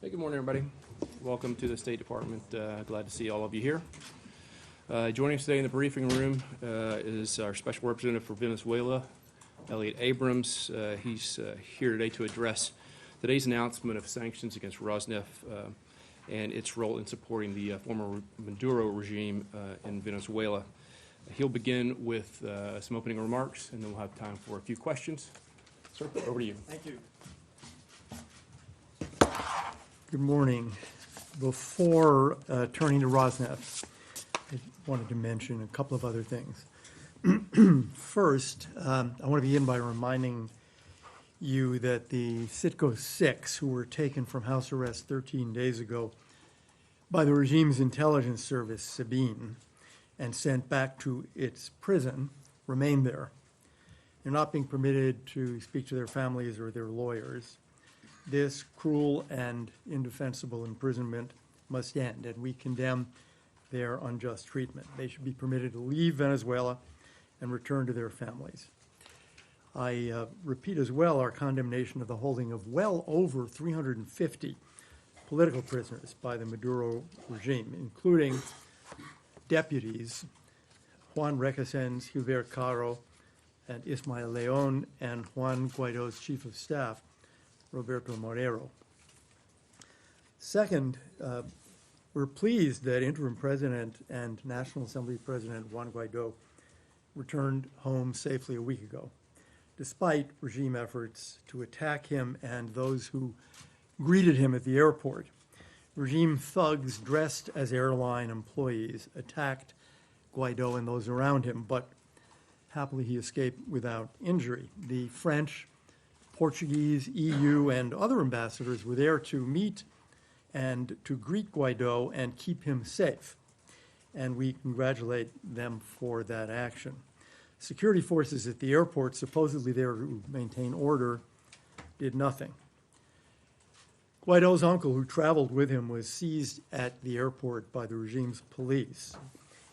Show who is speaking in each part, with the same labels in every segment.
Speaker 1: Hey, good morning, everybody. Welcome to the State Department. Glad to see all of you here. Joining us today in the briefing room is our Special Representative for Venezuela, Elliott Abrams. He's here today to address today's announcement of sanctions against Rosneft and its role in supporting the former Maduro regime in Venezuela. He'll begin with some opening remarks, and then we'll have time for a few questions. Sir, over to you.
Speaker 2: Thank you. Good morning. Before turning to Rosneft, I wanted to mention a couple of other things. First, I want to begin by reminding you that the Citgo 6, who were taken from house arrest 13 days ago by the regime's intelligence service, Sabine, and sent back to its prison, remain there. They're not being permitted to speak to their families or their lawyers. This cruel and indefensible imprisonment must end, and we condemn their unjust treatment. They should be permitted to leave Venezuela and return to their families. I repeat as well our condemnation of the holding of well over 350 political prisoners by the Maduro regime, including deputies Juan Requesens, Gilbert Caro, and Ismael León, and Juan Guaido's chief of staff, Roberto Morero. Second, we're pleased that interim president and National Assembly President Juan Guaido returned home safely a week ago, despite regime efforts to attack him and those who greeted him at the airport. Regime thugs dressed as airline employees attacked Guaido and those around him, but happily he escaped without injury. The French, Portuguese, EU, and other ambassadors were there to meet and to greet Guaido and keep him safe, and we congratulate them for that action. Security forces at the airport, supposedly there to maintain order, did nothing. Guaido's uncle, who traveled with him, was seized at the airport by the regime's police.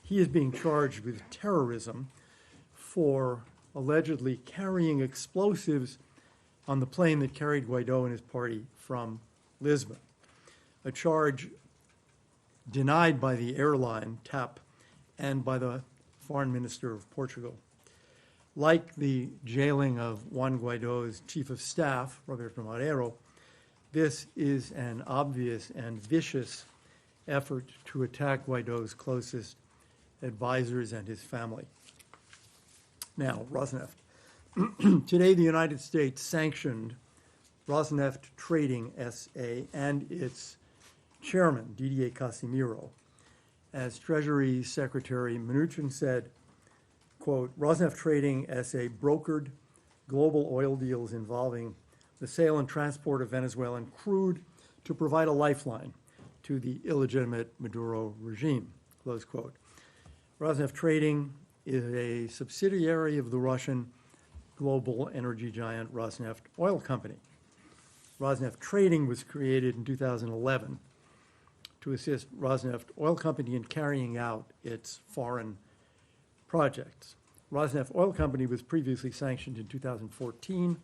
Speaker 2: He is being charged with terrorism for allegedly carrying explosives on the plane that carried Guaido and his party from Lisbon, a charge denied by the airline, TAP, and by the foreign minister of Portugal. Like the jailing of Juan Guaido's chief of staff, Roberto Morero, this is an obvious and vicious effort to attack Guaido's closest advisors and his family. Now, Rosneft. Today, the United States sanctioned Rosneft Trading S.A. and its chairman, Didier Casimiro. As Treasury Secretary Mnuchin said, quote, Rosneft Trading S.A. brokered global oil deals involving the sale and transport of Venezuelan crude to provide a lifeline to the illegitimate Maduro regime, close quote. Rosneft Trading is a subsidiary of the Russian global energy giant Rosneft Oil Company. Rosneft Trading was created in 2011 to assist Rosneft Oil Company in carrying out its foreign projects. Rosneft Oil Company was previously sanctioned in 2014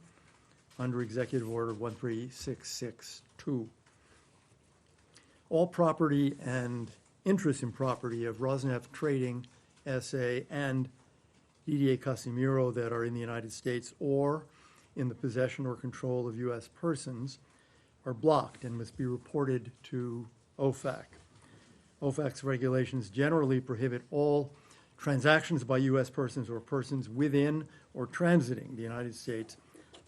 Speaker 2: under Executive Order 13662. All property and interest in property of Rosneft Trading S.A. and Didier Casimiro that are in the United States or in the possession or control of U.S. persons are blocked and must be reported to OFAC. OFAC's regulations generally prohibit all transactions by U.S. persons or persons within or transiting the United States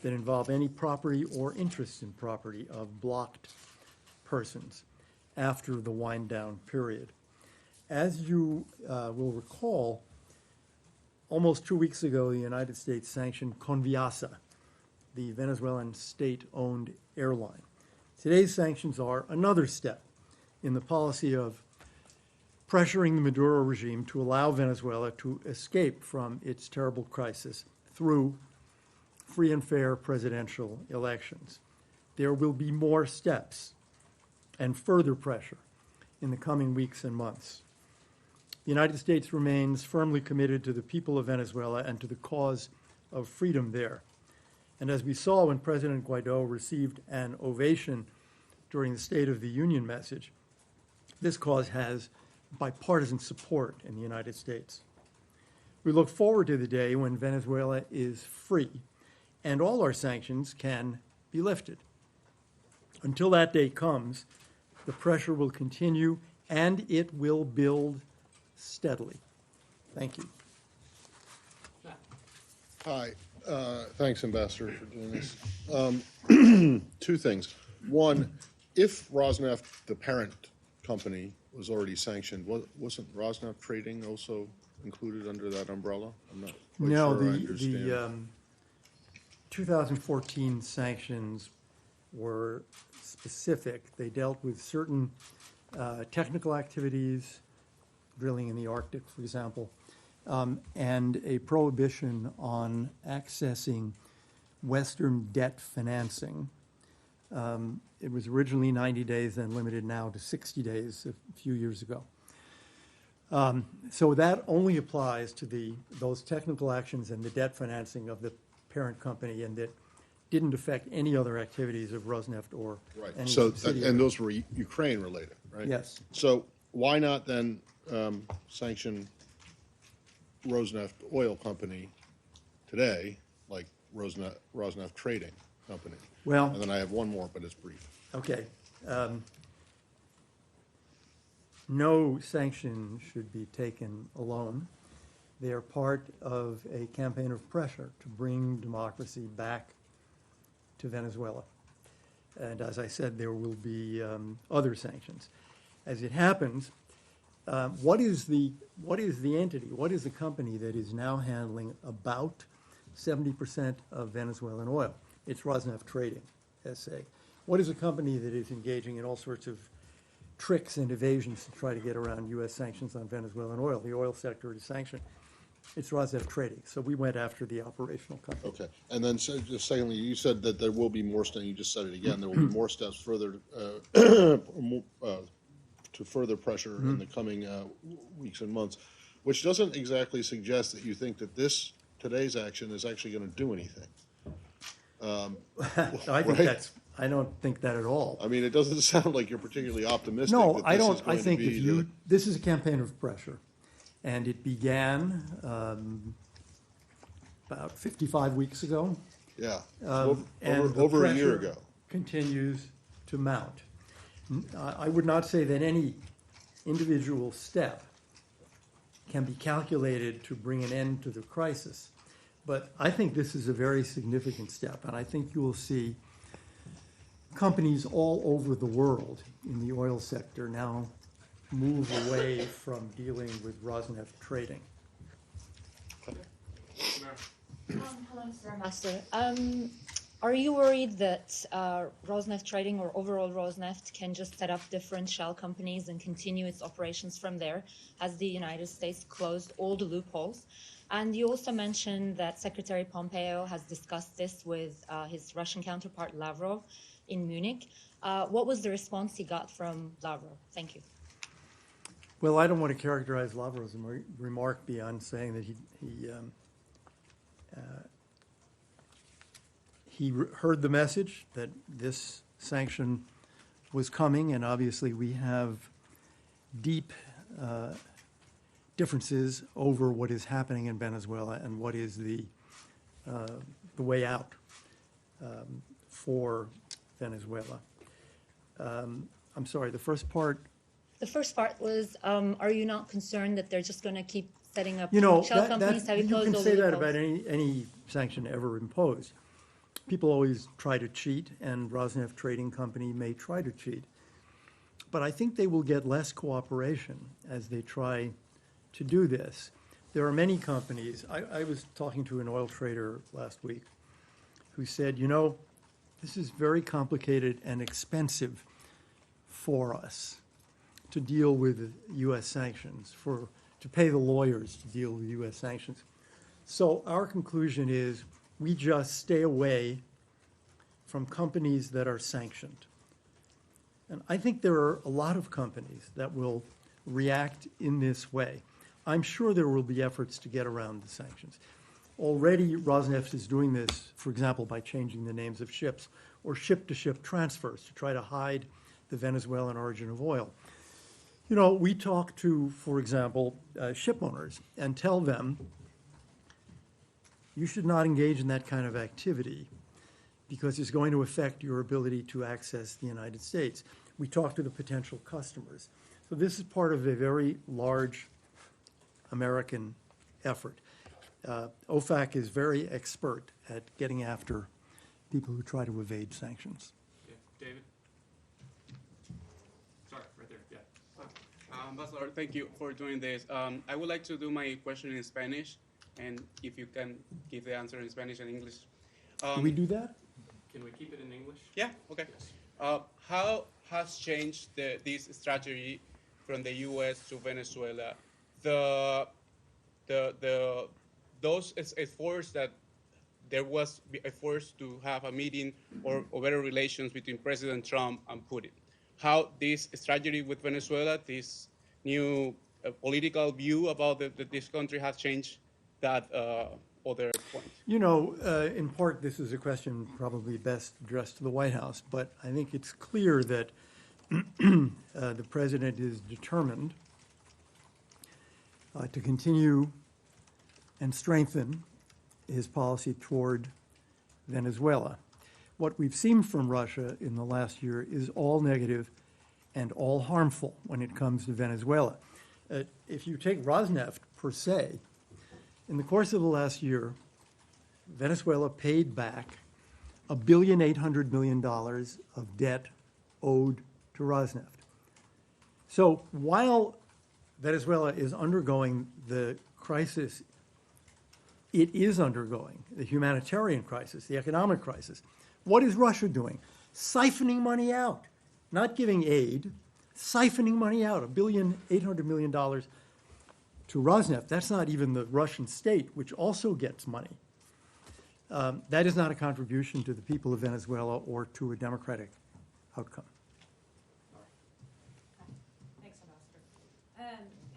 Speaker 2: that involve any property or interest in property of blocked persons after the wind-down period. As you will recall, almost 2 weeks ago, the United States sanctioned Conviasa, the Venezuelan state-owned airline. Today's sanctions are another step in the policy of pressuring the Maduro regime to allow Venezuela to escape from its terrible crisis through free and fair presidential elections. There will be more steps and further pressure in the coming weeks and months. The United States remains firmly committed to the people of Venezuela and to the cause of freedom there. And as we saw when President Guaido received an ovation during the State of the Union message, this cause has bipartisan support in the United States. We look forward to the day when Venezuela is free and all our sanctions can be lifted. Until that day comes, the pressure will continue and it will build steadily. Thank you.
Speaker 3: Hi, thanks, Ambassador, for doing this. Two things. One, if Rosneft, the parent company, was already sanctioned, wasn't Rosneft Trading also included under that umbrella? I'm not quite
Speaker 2: No,
Speaker 3: sure I understand.
Speaker 2: the 2014 sanctions were specific. They dealt with certain technical activities, drilling in the Arctic, for example, and a prohibition on accessing Western debt financing. It was originally 90 days, then limited now to 60 days a few years ago. So that only applies to those technical actions and the debt financing of the parent company, and that didn't affect any other activities of Rosneft or
Speaker 3: Right,
Speaker 2: any
Speaker 3: so,
Speaker 2: subsidiary.
Speaker 3: and those were Ukraine-related, right?
Speaker 2: Yes.
Speaker 3: So why not then sanction Rosneft Oil Company today, like Rosneft Trading Company?
Speaker 2: Well,
Speaker 3: And then I have one more, but it's brief.
Speaker 2: okay. No sanction should be taken alone. They are part of a campaign of pressure to bring democracy back to Venezuela. And as I said, there will be other sanctions. As it happens, what is the entity, what is the company that is now handling about 70% of Venezuelan oil? It's Rosneft Trading, SA. What is a company that is engaging in all sorts of tricks and evasions to try to get around U.S. sanctions on Venezuelan oil? The oil sector is sanctioned. It's Rosneft Trading. So we went after the operational company.
Speaker 3: Okay, and then so just secondly, you said that there will be more steps, you just said it again, there will be more steps further, to further pressure in the coming weeks and months, which doesn't exactly suggest that you think that today's action is actually going to do anything.
Speaker 2: I don't think that at all.
Speaker 3: I mean, it doesn't sound like you're particularly optimistic
Speaker 2: No,
Speaker 3: that
Speaker 2: I
Speaker 3: this
Speaker 2: don't.
Speaker 3: is going
Speaker 2: I think
Speaker 3: to be
Speaker 2: if you, this is a campaign of pressure, and it began about 55 weeks ago.
Speaker 3: Yeah,
Speaker 2: And the
Speaker 3: over a year
Speaker 2: pressure
Speaker 3: ago.
Speaker 2: continues to mount. I would not say that any individual step can be calculated to bring an end to the crisis, but I think this is a very significant step, and I think you will see companies all over the world in the oil sector now move away from dealing with Rosneft Trading.
Speaker 4: Hello, Mr. Ambassador. Are you worried that Rosneft Trading or overall Rosneft can just set up different shell companies and continue its operations from there, as the United States closed all the loopholes? And you also mentioned that Secretary Pompeo has discussed this with his Russian counterpart Lavrov in Munich. What was the response he got from Lavrov? Thank you.
Speaker 2: Well, I don't want to characterize Lavrov's remark beyond saying that he heard the message that this sanction was coming, and obviously we have deep differences over what is happening in Venezuela and what is the way out for Venezuela. I'm sorry, the first part.
Speaker 4: The first part was, are you not concerned that they're just going to keep setting up
Speaker 2: You know,
Speaker 4: shell companies? Have you closed
Speaker 2: can
Speaker 4: all
Speaker 2: say
Speaker 4: the
Speaker 2: that
Speaker 4: loopholes?
Speaker 2: about any sanction ever imposed. People always try to cheat, and Rosneft Trading Company may try to cheat. But I think they will get less cooperation as they try to do this. There are many companies. I was talking to an oil trader last week who said, you know, this is very complicated and expensive for us to deal with U.S. sanctions, to pay the lawyers to deal with U.S. sanctions. So our conclusion is we just stay away from companies that are sanctioned. And I think there are a lot of companies that will react in this way. I'm sure there will be efforts to get around the sanctions. Already, Rosneft is doing this, for example, by changing the names of ships or ship-to-ship transfers to try to hide the Venezuelan origin of oil. You know, we talk to, for example, ship owners and tell them, you should not engage in that kind of activity because it's going to affect your ability to access the United States. We talk to the potential customers. So this is part of a very large American effort. OFAC is very expert at getting after people who try to evade sanctions.
Speaker 1: Yeah. David? Sorry, right there, yeah.
Speaker 5: Ambassador, thank you for doing this. I would like to do my question in Spanish, and if you can give the answer in Spanish and English.
Speaker 2: Do we do that?
Speaker 1: Can we keep it in English?
Speaker 5: Yeah, okay. How has changed this strategy from the U.S. to Venezuela? Those efforts that there was efforts to have a meeting or better relations between President Trump and Putin. How this strategy with Venezuela, this new political view about this country has changed that other point?
Speaker 2: You know, in part, this is a question probably best addressed to the White House, but I think it's clear that the president is determined to continue and strengthen his policy toward Venezuela. What we've seen from Russia in the last year is all negative and all harmful when it comes to Venezuela. If you take Rosneft per se, in the course of the last year, Venezuela paid back $1.8 billion of debt owed to Rosneft. So while Venezuela is undergoing the crisis it is undergoing, the humanitarian crisis, the economic crisis, what is Russia doing? Siphoning money out, not giving aid, siphoning money out, $1.8 billion to Rosneft. That's not even the Russian state, which also gets money. That is not a contribution to the people of Venezuela or to a democratic outcome.
Speaker 6: Thanks, Ambassador.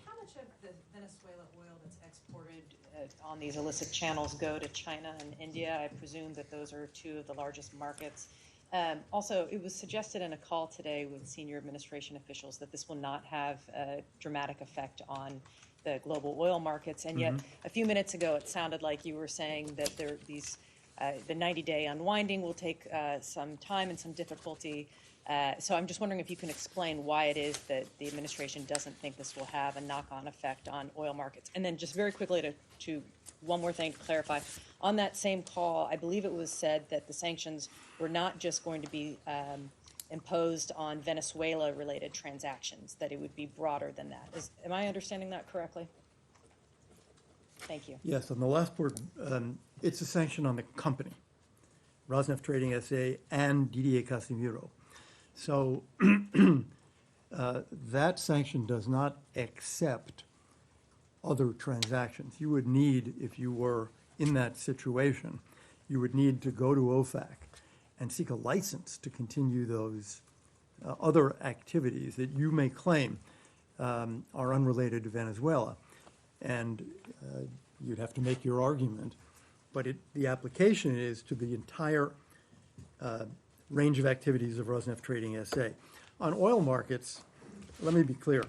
Speaker 6: How much of the Venezuela oil that's exported on these illicit channels go to China and India? I presume that those are two of the largest markets. Also, it was suggested in a call today with senior administration officials that this will not have a dramatic effect on the global oil markets, and yet a few minutes ago it sounded like you were saying that the 90-day unwinding will take some time and some difficulty. So I'm just wondering if you can explain why it is that the administration doesn't think this will have a knock-on effect on oil markets. And then just very quickly to one more thing to clarify. On that same call, I believe it was said that the sanctions were not just going to be imposed on Venezuela-related transactions, that it would be broader than that. Am I understanding that correctly? Thank you.
Speaker 2: Yes, on the last part, it's a sanction on the company, Rosneft Trading SA and DDA Casimiro. So that sanction does not accept other transactions. You would need, if you were in that situation, you would need to go to OFAC and seek a license to continue those other activities that you may claim are unrelated to Venezuela. And you'd have to make your argument. But the application is to the entire range of activities of Rosneft Trading SA. On oil markets, let me be clear.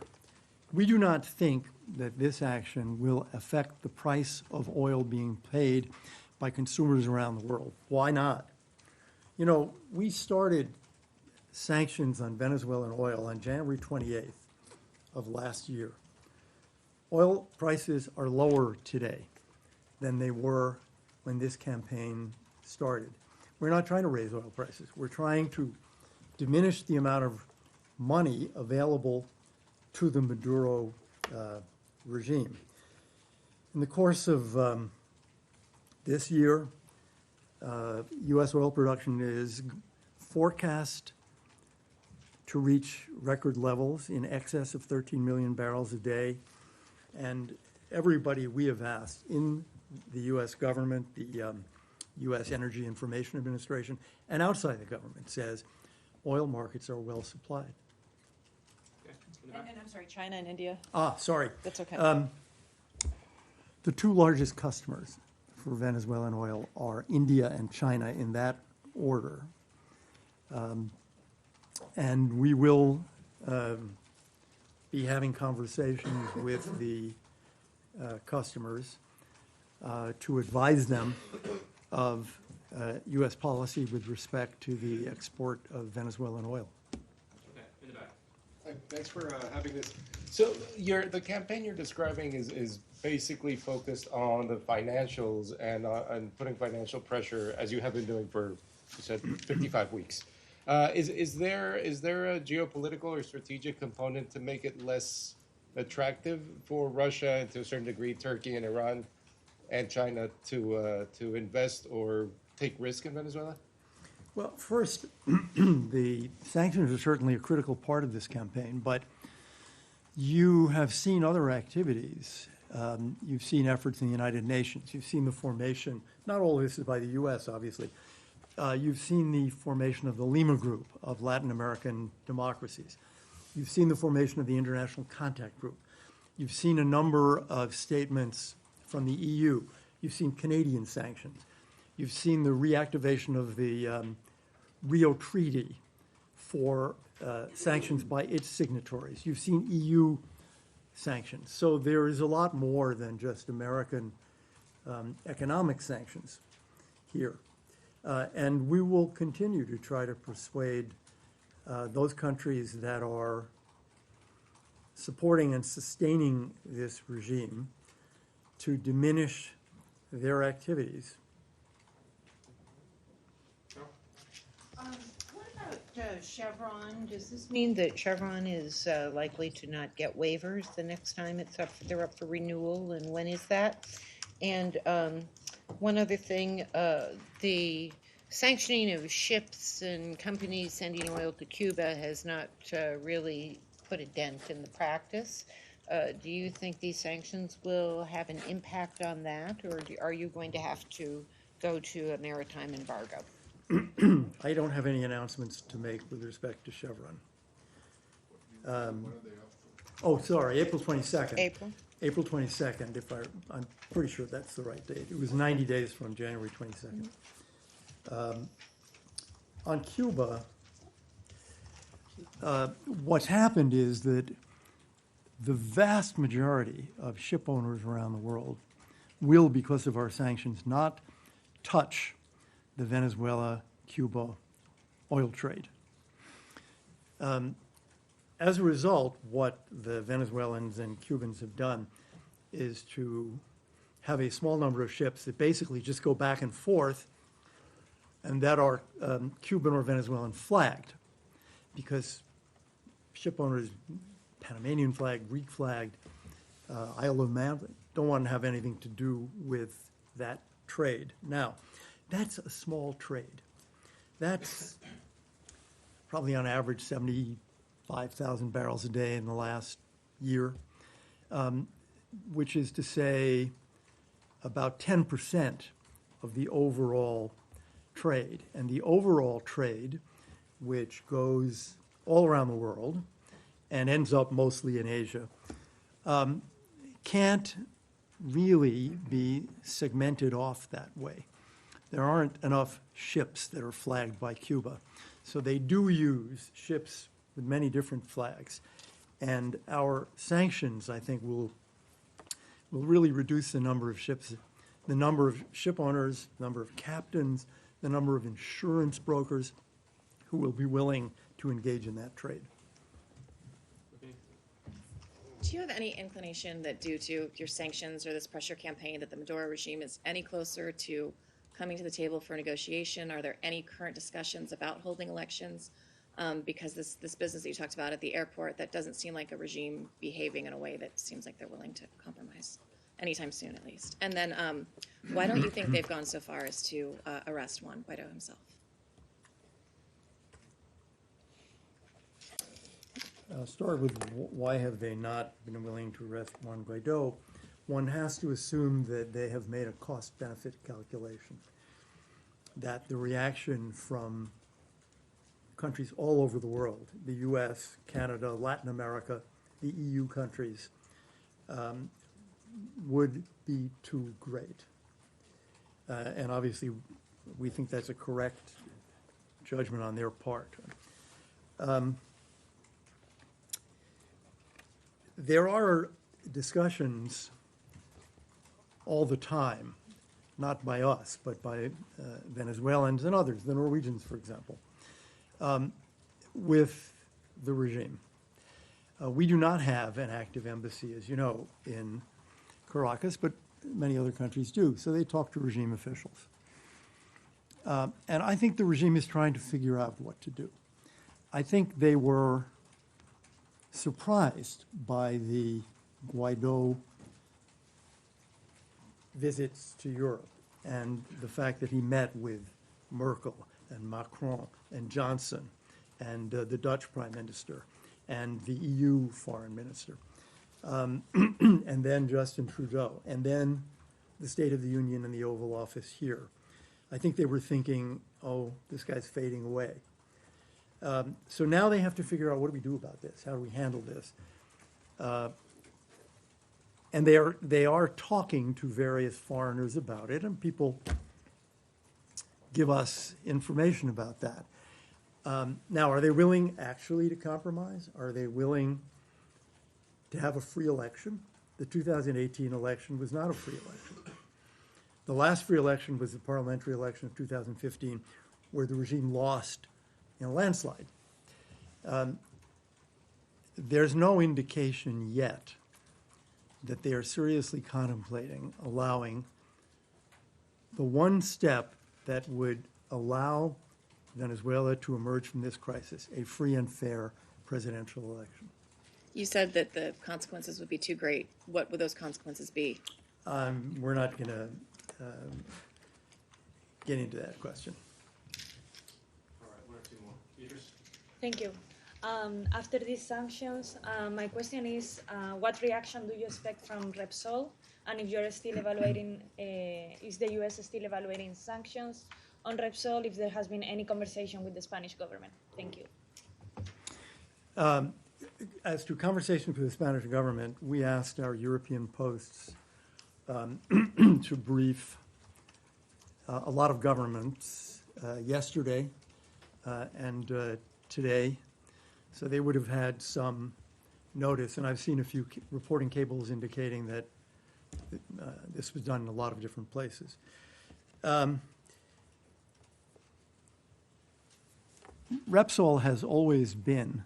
Speaker 2: We do not think that this action will affect the price of oil being paid by consumers around the world. Why not? You know, we started sanctions on Venezuelan oil on January 28th of last year. Oil prices are lower today than they were when this campaign started. We're not trying to raise oil prices. We're trying to diminish the amount of money available to the Maduro regime. In the course of this year, U.S. oil production is forecast to reach record levels in excess of 13 million barrels a day. And everybody we have asked in the U.S. government, the U.S. Energy Information Administration, and outside the government says oil markets are well supplied.
Speaker 6: And I'm sorry, China and India?
Speaker 2: Sorry.
Speaker 6: That's okay.
Speaker 2: The two largest customers for Venezuelan oil are India and China in that order. And we will be having conversations with the customers to advise them of U.S. policy with respect to the export of Venezuelan oil.
Speaker 1: Okay, in the back.
Speaker 7: Thanks for having this. So the campaign you're describing is basically focused on the financials and putting financial pressure, as you have been doing for, you said, 55 weeks. Is there a geopolitical or strategic component to make it less attractive for Russia and to a certain degree Turkey and Iran and China to invest or take risk in Venezuela?
Speaker 2: Well, first, the sanctions are certainly a critical part of this campaign, but you have seen other activities. You've seen efforts in the United Nations. You've seen the formation, not all of this is by the U.S., obviously. You've seen the formation of the Lima Group of Latin American democracies. You've seen the formation of the International Contact Group. You've seen a number of statements from the EU. You've seen Canadian sanctions. You've seen the reactivation of the Rio Treaty for sanctions by its signatories. You've seen EU sanctions. So there is a lot more than just American economic sanctions here. And we will continue to try to persuade those countries that are supporting and sustaining this regime to diminish their activities.
Speaker 8: What about Chevron? Does this mean that Chevron is likely to not get waivers the next time they're up for renewal, and when is that? And one other thing, the sanctioning of ships and companies sending oil to Cuba has not really put a dent in the practice. Do you think these sanctions will have an impact on that, or are you going to have to go to a maritime embargo?
Speaker 2: I don't have any announcements to make with respect to Chevron. Oh, sorry, April 22nd.
Speaker 8: April?
Speaker 2: April 22nd, I'm pretty sure that's the right date. It was 90 days from January 22nd. On Cuba, what's happened is that the vast majority of ship owners around the world will, because of our sanctions, not touch the Venezuela-Cuba oil trade. As a result, what the Venezuelans and Cubans have done is to have a small number of ships that basically just go back and forth and that are Cuban or Venezuelan flagged, because ship owners, Panamanian flagged, Greek flagged, Isle of Man, don't want to have anything to do with that trade. Now, that's a small trade. That's probably on average 75,000 barrels a day in the last year, which is to say about 10% of the overall trade. And the overall trade, which goes all around the world and ends up mostly in Asia, can't really be segmented off that way. There aren't enough ships that are flagged by Cuba. So they do use ships with many different flags. And our sanctions, I think, will really reduce the number of ships, the number of ship owners, the number of captains, the number of insurance brokers who will be willing to engage in that trade.
Speaker 9: Do you have any inclination that due to your sanctions or this pressure campaign that the Maduro regime is any closer to coming to the table for negotiation? Are there any current discussions about holding elections? Because this business that you talked about at the airport, that doesn't seem like a regime behaving in a way that seems like they're willing to compromise anytime soon, at least. And then why don't you think they've gone so far as to arrest Juan Guaido himself?
Speaker 2: I'll start with why have they not been willing to arrest Juan Guaido. One has to assume that they have made a cost-benefit calculation, that the reaction from countries all over the world, the US, Canada, Latin America, the EU countries, would be too great. And obviously, we think that's a correct judgment on their part. There are discussions all the time, not by us, but by Venezuelans and others, the Norwegians, for example, with the regime. We do not have an active embassy, as you know, in Caracas, but many other countries do, so they talk to regime officials. And I think the regime is trying to figure out what to do. I think they were surprised by the Guaido visits to Europe and the fact that he met with Merkel and Macron and Johnson and the Dutch prime minister and the EU foreign minister, and then Justin Trudeau, and then the State of the Union and the Oval Office here. I think they were thinking, oh, this guy's fading away. So now they have to figure out, what do we do about this? How do we handle this? And they are talking to various foreigners about it, and people give us information about that. Now, are they willing actually to compromise? Are they willing to have a free election? The 2018 election was not a free election. The last free election was the parliamentary election of 2015, where the regime lost in a landslide. There's no indication yet that they are seriously contemplating allowing the one step that would allow Venezuela to emerge from this crisis, a free and fair presidential election.
Speaker 9: You said that the consequences would be too great. What would those consequences be?
Speaker 2: We're not going to get into that question.
Speaker 1: All right, one or two more. Beatrice?
Speaker 10: Thank you. After these sanctions, my question is, what reaction do you expect from Repsol? And if you're still evaluating, is the U.S. still evaluating sanctions on Repsol, if there has been any conversation with the Spanish government? Thank you.
Speaker 2: As to conversations with the Spanish government, we asked our European posts to brief a lot of governments yesterday and today, so they would have had some notice. And I've seen a few reporting cables indicating that this was done in a lot of different places. Repsol has always been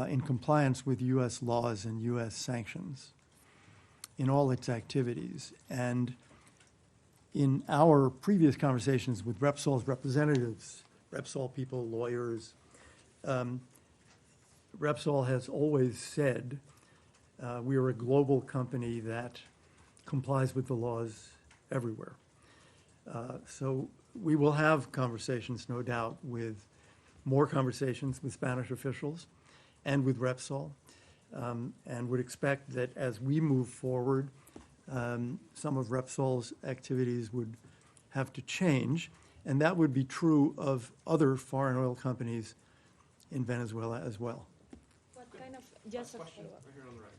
Speaker 2: in compliance with U.S. laws and U.S. sanctions in all its activities. And in our previous conversations with Repsol's representatives, Repsol people, lawyers, Repsol has always said we are a global company that complies with the laws everywhere. So we will have conversations, no doubt, with more conversations with Spanish officials and with Repsol, and would expect that as we move forward, some of Repsol's activities would have to change, and that would be true of other foreign oil companies in Venezuela as well.
Speaker 10: What kind of, just a
Speaker 1: Question
Speaker 10: follow-up.
Speaker 1: right here on the right.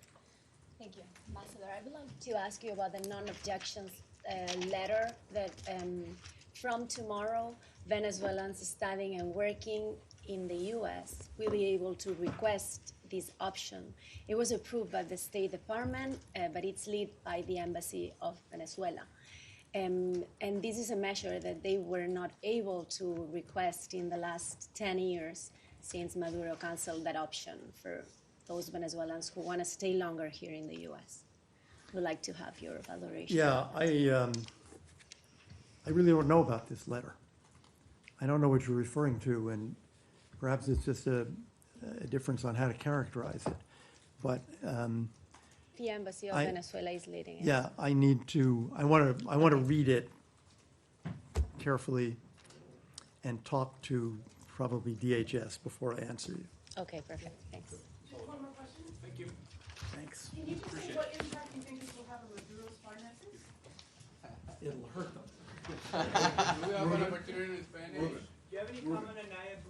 Speaker 11: Thank you. Ambassador, I would like to ask you about the non-objections letter that from tomorrow, Venezuelans studying and working in the U.S. will be able to request this option. It was approved by the State Department, but it's led by the Embassy of Venezuela. And this is a measure that they were not able to request in the last 10 years since Maduro canceled that option for those Venezuelans who want to stay longer here in the U.S. Would like to have your evaluation.
Speaker 2: Yeah, I really don't know about this letter. I don't know what you're referring to, and perhaps it's just a difference on how to characterize it. But
Speaker 11: The Embassy of
Speaker 2: I-
Speaker 11: Venezuela is leading it.
Speaker 2: yeah, I need to. I want to read it carefully and talk to probably DHS before I answer you.
Speaker 11: Okay, perfect. Thanks.
Speaker 12: One more question.
Speaker 1: Thank you.
Speaker 2: Thanks.
Speaker 12: Can you just say what impact you think this will have on Maduro's finances?
Speaker 2: It'll hurt them.
Speaker 5: Do we have an opportunity in Spanish?
Speaker 13: Do you have any comment on Nayib